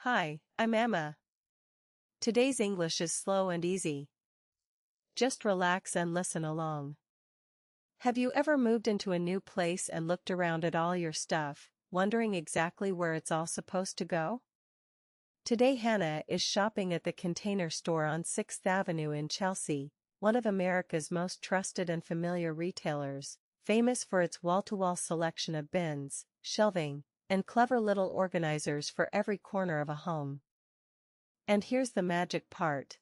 Hi, I'm Emma. Today's English is slow and easy. Just relax and listen along. Have you ever moved into a new place and looked around at all your stuff, wondering exactly where it's all supposed to go? Today Hannah is shopping at the Container Store on 6th Avenue in Chelsea, one of America's most trusted and familiar retailers, famous for its wall-to-wall selection of bins, shelving, and clever little organizers for every corner of a home. And here's the magic part.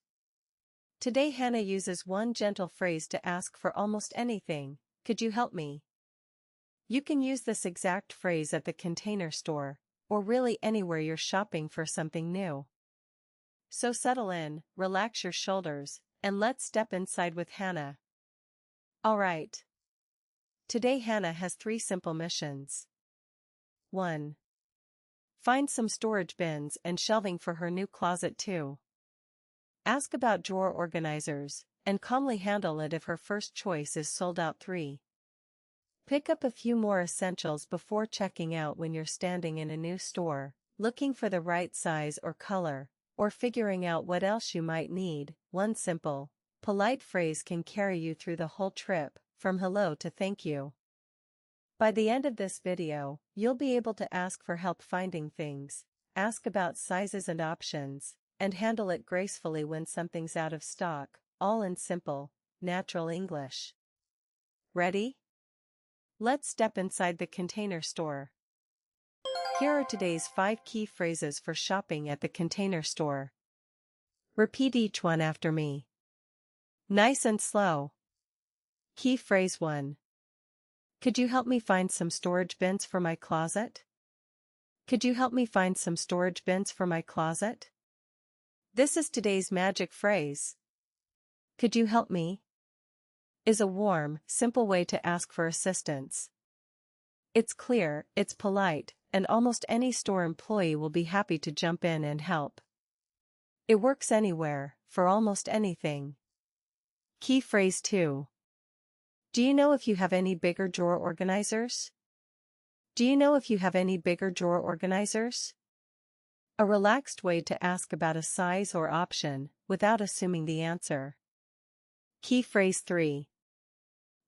Today Hannah uses one gentle phrase to ask for almost anything. Could you help me? You can use this exact phrase at the Container Store, or really anywhere you're shopping for something new. So settle in, relax your shoulders, and let's step inside with Hannah. Alright. Today Hannah has 3 simple missions. 1. Find some storage bins and shelving for her new closet too. Ask about drawer organizers, and calmly handle it if her first choice is sold out. 3. Pick up a few more essentials before checking out when you're standing in a new store, looking for the right size or color, or figuring out what else you might need. One simple, polite phrase can carry you through the whole trip, from hello to thank you. By the end of this video, you'll be able to ask for help finding things, ask about sizes and options, and handle it gracefully when something's out of stock, all in simple, natural English. Ready? Let's step inside the Container Store. Here are today's 5 key phrases for shopping at the Container Store. Repeat each one after me. Nice and slow. Key phrase 1. Could you help me find some storage bins for my closet? Could you help me find some storage bins for my closet? This is today's magic phrase. Could you help me? Is a warm, simple way to ask for assistance. It's clear, it's polite, and almost any store employee will be happy to jump in and help. It works anywhere, for almost anything. Key phrase 2. Do you know if you have any bigger drawer organizers? Do you know if you have any bigger drawer organizers? A relaxed way to ask about a size or option, without assuming the answer. Key phrase 3.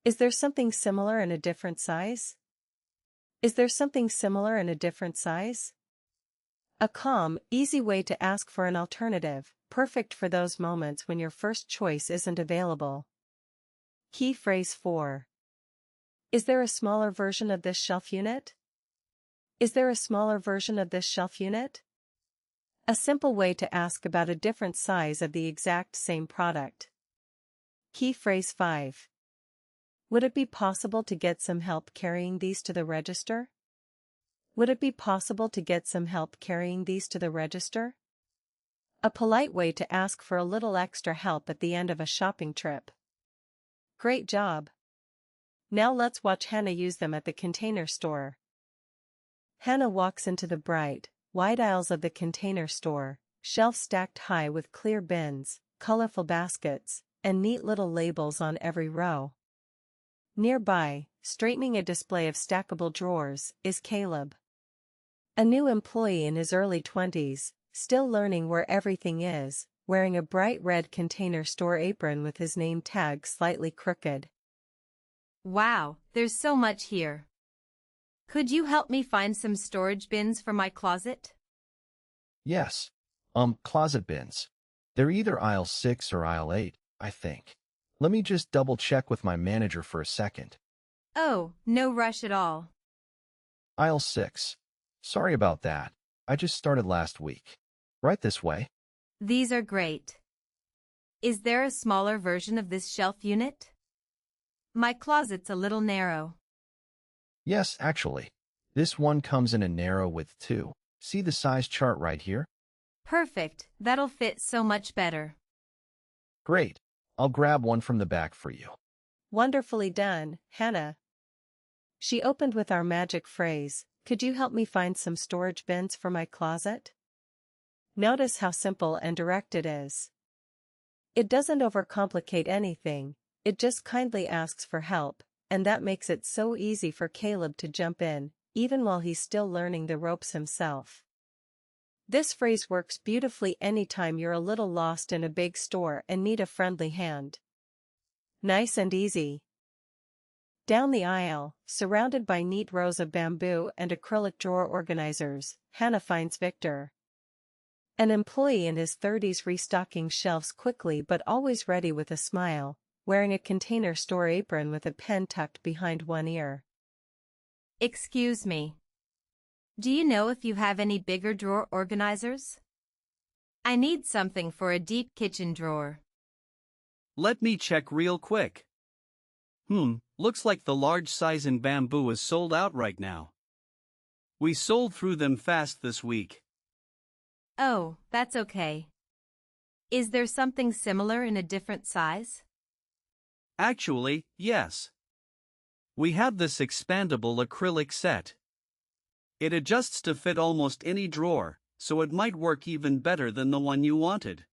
Is there something similar in a different size? Is there something similar in a different size? A calm, easy way to ask for an alternative, perfect for those moments when your first choice isn't available. Key phrase 4. Is there a smaller version of this shelf unit? Is there a smaller version of this shelf unit? A simple way to ask about a different size of the exact same product. Key phrase 5. Would it be possible to get some help carrying these to the register? Would it be possible to get some help carrying these to the register? A polite way to ask for a little extra help at the end of a shopping trip. Great job! Now let's watch Hannah use them at the Container Store. Hannah walks into the bright, wide aisles of the Container Store, shelves stacked high with clear bins, colorful baskets, and neat little labels on every row. Nearby, straightening a display of stackable drawers, is Caleb. A new employee in his early 20s, still learning where everything is, wearing a bright red Container Store apron with his name tag slightly crooked. Wow, there's so much here. Could you help me find some storage bins for my closet? Yes. Closet bins. They're either aisle 6 or aisle 8, I think. Let me just double check with my manager for a second. Oh, no rush at all. Aisle 6. Sorry about that. I just started last week. Right this way. These are great. Is there a smaller version of this shelf unit? My closet's a little narrow. Yes, actually. This one comes in a narrow width too. See the size chart right here? Perfect, that'll fit so much better. Great. I'll grab one from the back for you. Wonderfully done, Hannah. She opened with our magic phrase, could you help me find some storage bins for my closet? Notice how simple and direct it is. It doesn't overcomplicate anything, it just kindly asks for help, and that makes it so easy for Caleb to jump in, even while he's still learning the ropes himself. This phrase works beautifully anytime you're a little lost in a big store and need a friendly hand. Nice and easy. Down the aisle, surrounded by neat rows of bamboo and acrylic drawer organizers, Hannah finds Victor. An employee in his 30s restocking shelves quickly but always ready with a smile, wearing a container store apron with a pen tucked behind one ear. Excuse me. Do you know if you have any bigger drawer organizers? I need something for a deep kitchen drawer. Let me check real quick. Looks like the large size in bamboo is sold out right now. We sold through them fast this week. Oh, that's okay. Is there something similar in a different size? Actually, yes. We have this expandable acrylic set. It adjusts to fit almost any drawer, so it might work even better than the one you wanted.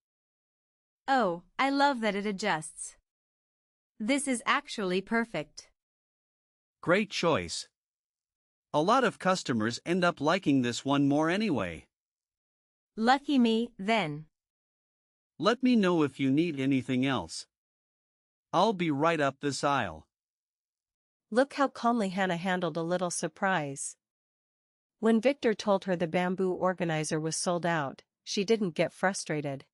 Oh, I love that it adjusts. This is actually perfect. Great choice. A lot of customers end up liking this one more anyway. Lucky me, then. Let me know if you need anything else. I'll be right up this aisle. Look how calmly Hannah handled a little surprise. When Victor told her the bamboo organizer was sold out, she didn't get frustrated.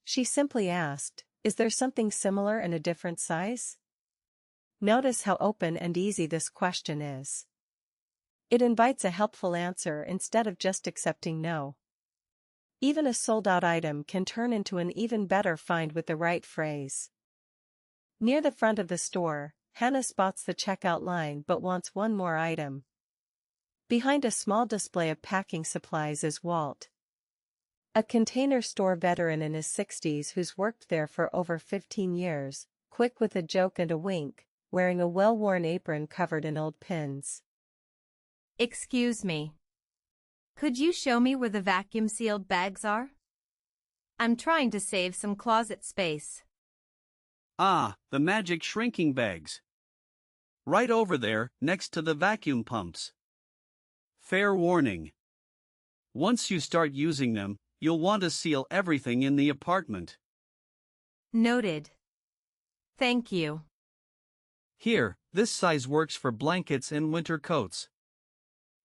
She simply asked, "Is there something similar in a different size?" Notice how open and easy this question is. It invites a helpful answer instead of just accepting no. Even a sold-out item can turn into an even better find with the right phrase. Near the front of the store, Hannah spots the checkout line but wants one more item. Behind a small display of packing supplies is Walt, a container store veteran in his 60s who's worked there for over 15 years, quick with a joke and a wink, wearing a well-worn apron covered in old pins. Excuse me. Could you show me where the vacuum-sealed bags are? I'm trying to save some closet space. Ah, the magic shrinking bags. Right over there, next to the vacuum pumps. Fair warning. Once you start using them, you'll want to seal everything in the apartment. Noted. Thank you. Here, this size works for blankets and winter coats.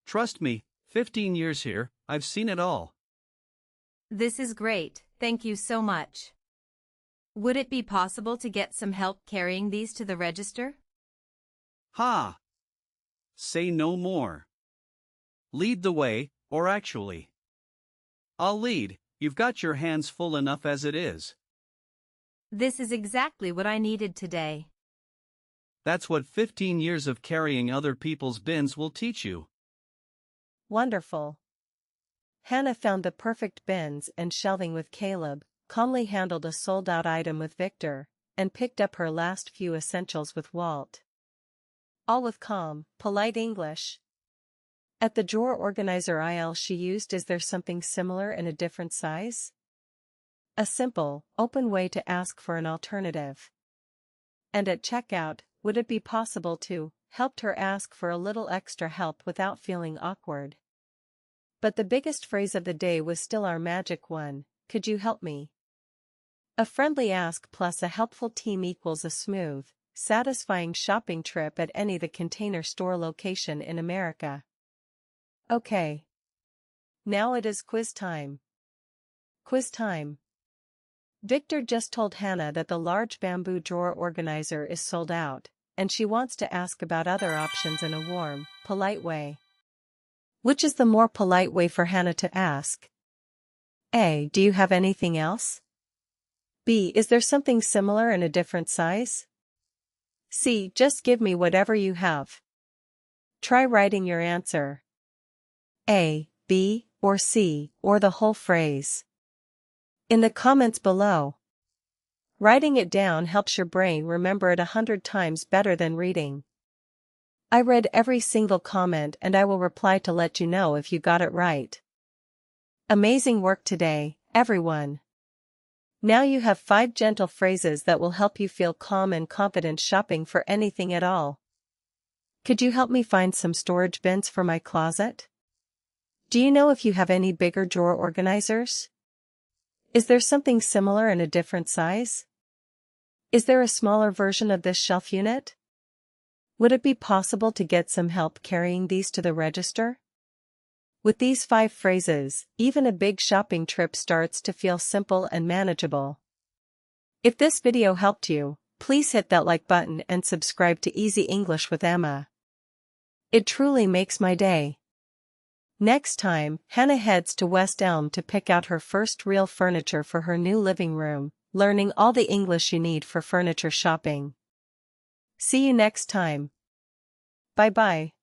Trust me, 15 years here, I've seen it all. This is great, thank you so much. Would it be possible to get some help carrying these to the register? Ha! Say no more. Lead the way, or actually. I'll lead, you've got your hands full enough as it is. This is exactly what I needed today. That's what 15 years of carrying other people's bins will teach you. Wonderful. Hannah found the perfect bins and shelving with Caleb, calmly handled a sold-out item with Victor, and picked up her last few essentials with Walt. All with calm, polite English. At the drawer organizer aisle she used "Is there something similar in a different size?" A simple, open way to ask for an alternative. And at checkout, "Would it be possible to," helped her ask for a little extra help without feeling awkward. But the biggest phrase of the day was still our magic one: "Could you help me?" A friendly ask plus a helpful team equals a smooth, satisfying shopping trip at any The Container Store location in America. Okay. Now it is quiz time. Quiz time. Victor just told Hannah that the large bamboo drawer organizer is sold out, and she wants to ask about other options in a warm, polite way. Which is the more polite way for Hannah to ask? A. Do you have anything else? B. Is there something similar in a different size? C. Just give me whatever you have. Try writing your answer. A, B, or C, or the whole phrase in the comments below. Writing it down helps your brain remember it 100 times better than reading. I read every single comment and I will reply to let you know if you got it right. Amazing work today, everyone. Now you have 5 gentle phrases that will help you feel calm and confident shopping for anything at all. Could you help me find some storage bins for my closet? Do you know if you have any bigger drawer organizers? Is there something similar in a different size? Is there a smaller version of this shelf unit? Would it be possible to get some help carrying these to the register? With these 5 phrases, even a big shopping trip starts to feel simple and manageable. If this video helped you, please hit that like button and subscribe to Easy English with Emma. It truly makes my day. Next time, Hannah heads to West Elm to pick out her first real furniture for her new living room, learning all the English you need for furniture shopping. See you next time. Bye-bye.